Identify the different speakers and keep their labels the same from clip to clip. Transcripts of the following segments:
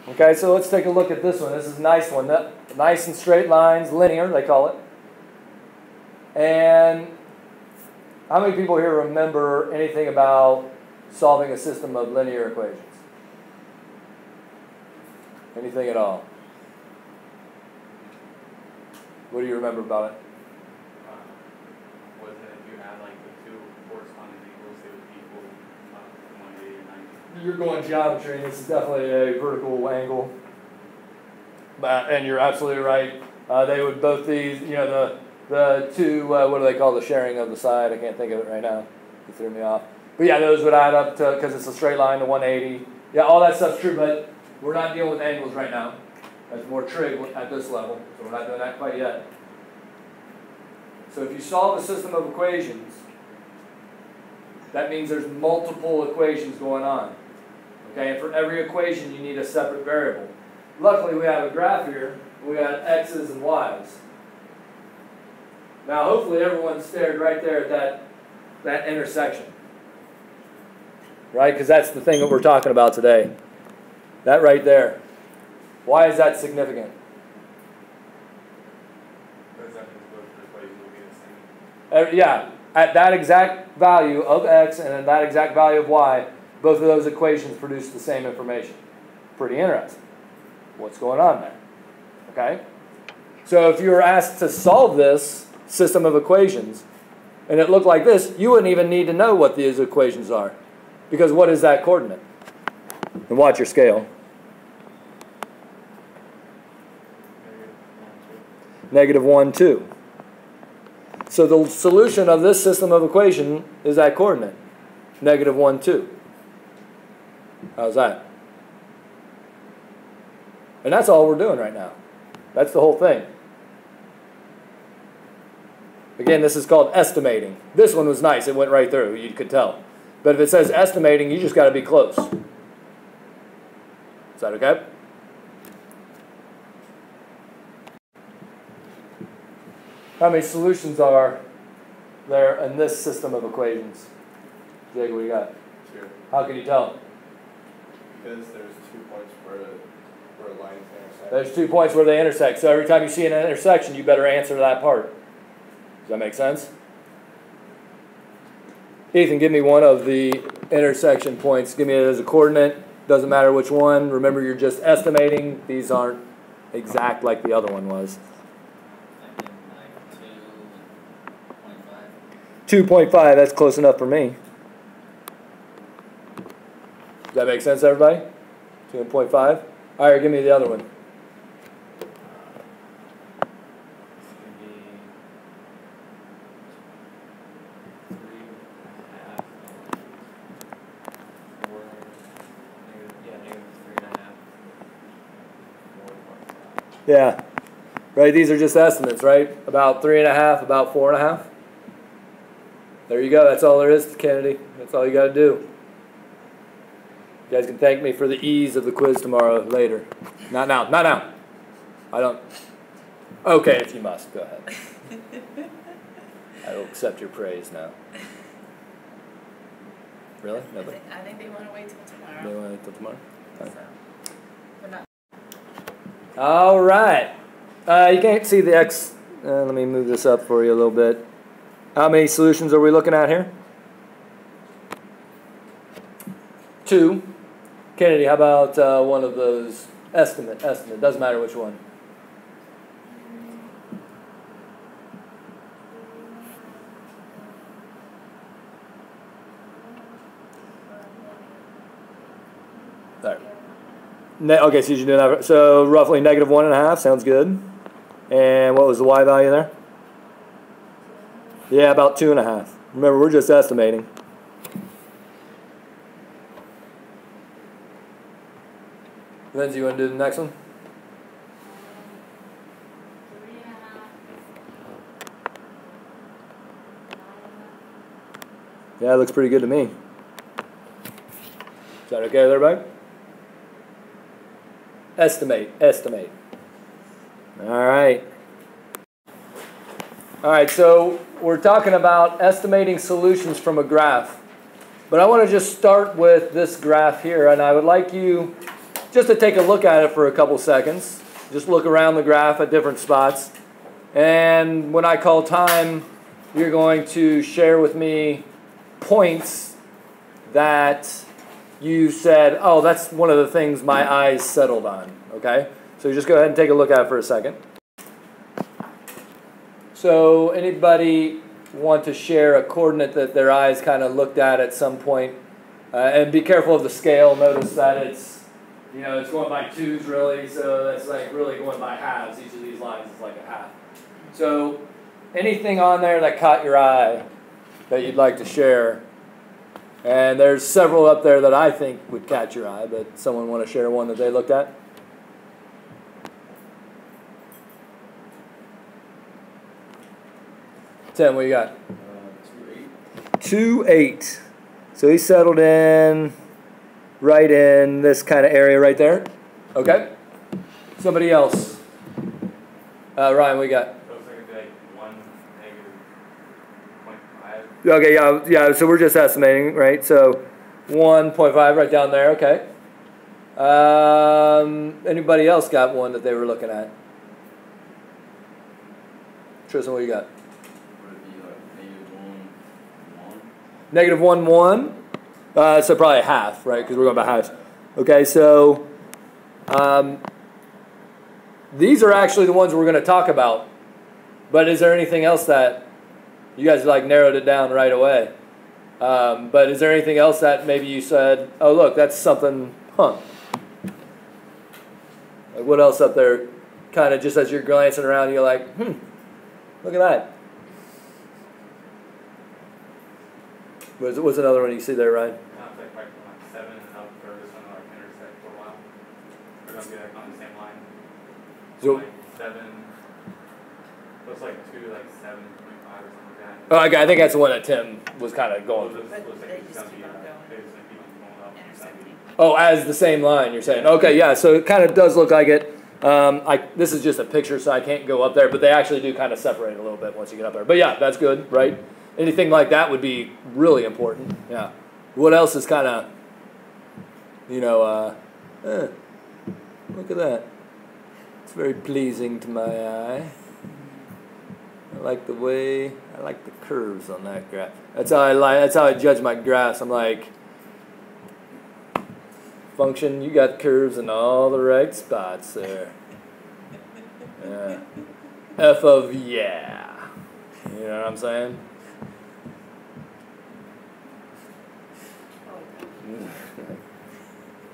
Speaker 1: Okay, so let's take a look at this one. This is a nice one. Nice and straight lines, linear, they call it. And how many people here remember anything about solving a system of linear equations? Anything at all? What do you remember about it?
Speaker 2: Was it if you had like the two corresponding equals, they would equal 180 or 90?
Speaker 1: You're going geometry, and this is definitely a vertical angle. And you're absolutely right. They would both be, the two, what do they call the sharing of the side? I can't think of it right now. You threw me off. But yeah, those would add up to, because it's a straight line, to 180. Yeah, all that stuff's true, but we're not dealing with angles right now. That's more trig at this level, so we're not doing that quite yet. So if you solve a system of equations, that means there's multiple equations going on. Okay, and for every equation you need a separate variable. Luckily we have a graph here. We got x's and y's. Now hopefully everyone stared right there at that intersection. Right, because that's the thing that we're talking about today. That right there. Why is that significant?
Speaker 2: Because that means both the equations will be the same.
Speaker 1: Yeah, at that exact value of x and at that exact value of y, both of those equations produce the same information. Pretty interesting. What's going on there? Okay? So if you were asked to solve this system of equations, and it looked like this, you wouldn't even need to know what these equations are. Because what is that coordinate? And watch your scale. -1, 2. So the solution of this system of equation is that coordinate. -1, 2. How's that? And that's all we're doing right now. That's the whole thing. Again, this is called estimating. This one was nice. It went right through. You could tell. But if it says estimating, you just got to be close. Is that okay? How many solutions are there in this system of equations? Jake, what do you got?
Speaker 3: 2.
Speaker 1: How can you tell?
Speaker 3: Because there's 2 points where lines intersect.
Speaker 1: There's 2 points where they intersect. So every time you see an intersection, you better answer that part. Does that make sense? Ethan, give me one of the intersection points. Give me it as a coordinate. Doesn't matter which one. Remember, you're just estimating. These aren't exact like the other one was. 2.5. That's close enough for me. Does that make sense, everybody? 2.5. All right, give me the other one. Yeah, right. These are just estimates, right? About 3.5, about 4.5. There you go. That's all there is to Kennedy. That's all you got to do. You guys can thank me for the ease of the quiz tomorrow later. Not now. Not now. I don't. Okay, if you must, go ahead. I will accept your praise now. Really? Nobody?
Speaker 4: I think they want to wait till tomorrow.
Speaker 1: They want to wait till tomorrow? Fine.
Speaker 4: So, but not.
Speaker 1: All right. You can't see the X. Let me move this up for you a little bit. How many solutions are we looking at here? 2. Kennedy, how about one of those? Estimate. Doesn't matter which one. There. Okay, so you do that. So roughly -1.5 sounds good. And what was the y value there? Yeah, about 2.5. Remember, we're just estimating. Lindsay, you want to do the next one?
Speaker 4: 3.5.
Speaker 1: Yeah, it looks pretty good to me. Is that okay with everybody? Estimate. All right. All right, so we're talking about estimating solutions from a graph. But I want to just start with this graph here, and I would like you just to take a look at it for a couple seconds. Just look around the graph at different spots. And when I call time, you're going to share with me points that you said, oh, that's one of the things my eyes settled on. Okay? So just go ahead and take a look at it for a second. So anybody want to share a coordinate that their eyes kind of looked at some point? And be careful of the scale. Notice that it's, it's going by twos really, so that's like really going by halves. Each of these lines is like a half. So anything on there that caught your eye that you'd like to share? And there's several up there that I think would catch your eye, but someone want to share one that they looked at? Tim, what you got? 2-8. So he settled in right in this kind of area right there. Okay. Somebody else. Ryan, what you got?
Speaker 2: Looks like it'd be like 1 -0.5.
Speaker 1: Okay, yeah. So we're just estimating, right? So 1.5 right down there. Okay. Anybody else got one that they were looking at? Tristan, what you got? Negative 1, 1. So probably half, right? Because we're going by halves. Okay, so these are actually the ones we're going to talk about. But is there anything else that you guys narrowed it down right away? But is there anything else that maybe you said, oh, look, that's something, Like what else up there? Kind of just as you're glancing around, you're like, look at that. What's another one you see there, Ryan?
Speaker 2: Like 7 and up for this one, intersect for a while. We're going to be on the same line.
Speaker 1: So,
Speaker 2: 7. Looks like 2, 7.5 or something like that.
Speaker 1: Oh, okay, I think that's the one that Tim was kind of going through.
Speaker 2: Looks like
Speaker 4: They
Speaker 2: it's
Speaker 4: just
Speaker 2: going to
Speaker 4: keep
Speaker 2: be,
Speaker 4: on going.
Speaker 2: they're just going to keep on going up.
Speaker 4: Intersecting.
Speaker 1: Oh, as the same line, you're saying. Okay, yeah, so it kind of does look like it. This is just a picture, so I can't go up there, but they actually do kind of separate a little bit once you get up there. But yeah, that's good, right? Anything like that would be really important. Yeah. What else is kind of, look at that. It's very pleasing to my eye. I like the curves on that graph. That's how I judge my graphs. I'm like, function, you got curves in all the right spots there. Yeah. F of yeah. You know what I'm saying?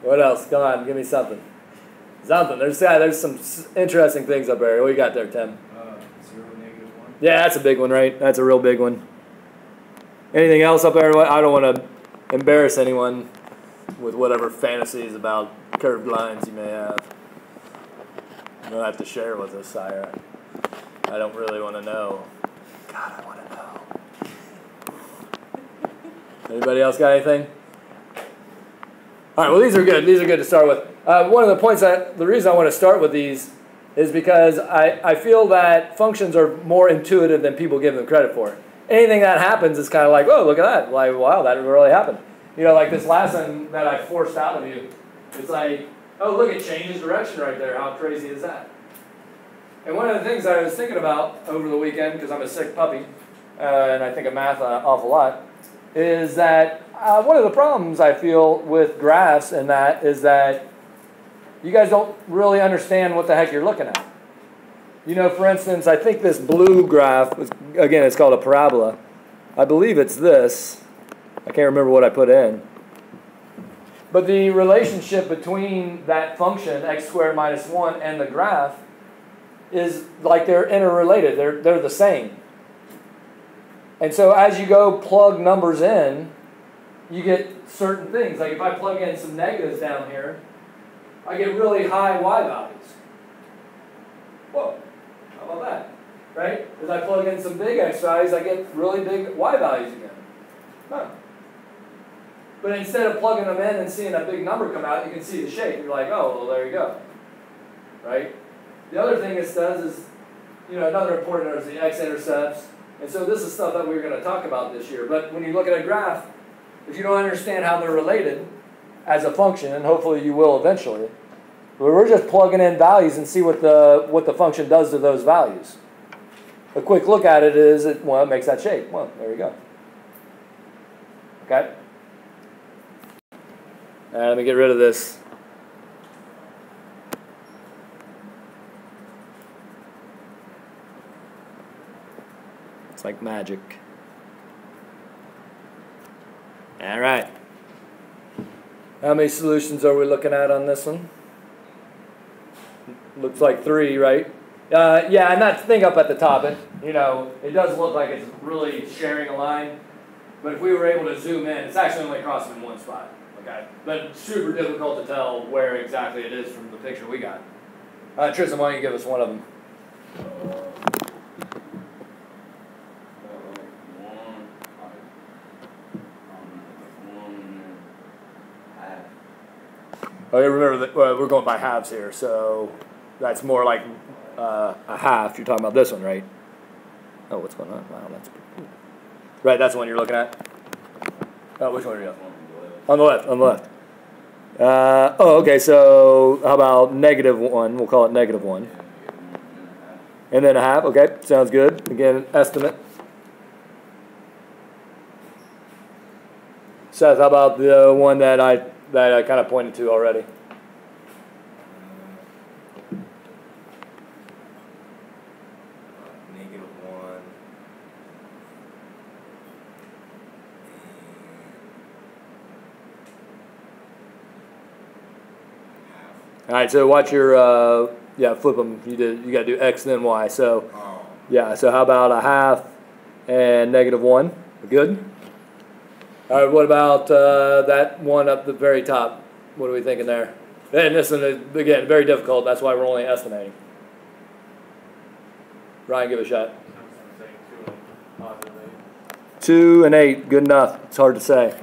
Speaker 1: What else? Come on, give me something. Something. There's some interesting things up there. What you got there, Tim?
Speaker 3: 0, -1.
Speaker 1: Yeah, that's a big one, right? That's a real big one. Anything else up there? I don't want to embarrass anyone with whatever fantasies about curved lines you may have. You don't have to share with us, Sire. I don't really want to know. God, I want to know. Anybody else got anything? All right, well, these are good. These are good to start with. One of the points the reason I want to start with these is because I feel that functions are more intuitive than people give them credit for. Anything that happens is kind of like, oh, look at that. Like, wow, that really happened. Like this last one that I forced out of you. It's like, oh, look, it changes direction right there. How crazy is that? And one of the things I was thinking about over the weekend, because I'm a sick puppy, and I think of math an awful lot, is that one of the problems I feel with graphs and that is that you guys don't really understand what the heck you're looking at. For instance, I think this blue graph, again, it's called a parabola. I believe it's this. I can't remember what I put in. But the relationship between that function, x squared minus 1, and the graph is like they're interrelated. They're the same. And so as you go plug numbers in, you get certain things. Like if I plug in some negatives down here, I get really high y values. Whoa, how about that? Right? As I plug in some big x values, I get really big y values again. Huh. But instead of plugging them in and seeing a big number come out, you can see the shape. You're like, oh, well, there you go. Right? The other thing this does is, another important is the X-Intercepts. And so this is stuff that we're going to talk about this year. But when you look at a graph, if you don't understand how they're related, as a function, and hopefully you will eventually. But we're just plugging in values and see what the function does to those values. A quick look at it is, it makes that shape. Well, there you go. Okay? All right, let me get rid of this. It's like magic. All right. How many solutions are we looking at on this one? Looks like 3, right? Yeah, and that thing up at the top, it does look like it's really sharing a line. But if we were able to zoom in, it's actually only crossing in one spot. Okay? But it's super difficult to tell where exactly it is from the picture we got. Tristan, why don't you give us one of them? Okay, remember that we're going by halves here, so that's more like a half. You're talking about this one, right? Oh, what's going on? Wow, that's pretty cool. Right, that's the one you're looking at? Oh, which one are you on? On the left, on the left. Okay, so how about -1? We'll call it -1. And then a half, okay, sounds good. Again, estimate. Seth, how about the one that I kind of pointed to already?
Speaker 3: -1.
Speaker 1: All right, so watch your, flip them. You got to do X then Y. So, yeah, so how about a half and -1? Good? All right, what about that one up the very top? What are we thinking there? And this one is, again, very difficult. That's why we're only estimating. Ryan, give it a shot.
Speaker 2: I'm just going to say 2 and positive 8.
Speaker 1: 2 and 8, good enough. It's hard to say.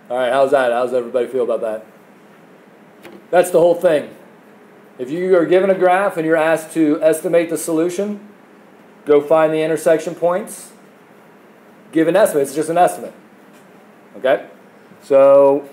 Speaker 1: All right, how's that? How's everybody feel about that? That's the whole thing. If you are given a graph and you're asked to estimate the solution, go find the intersection points. Give an estimate. It's just an estimate. Okay? So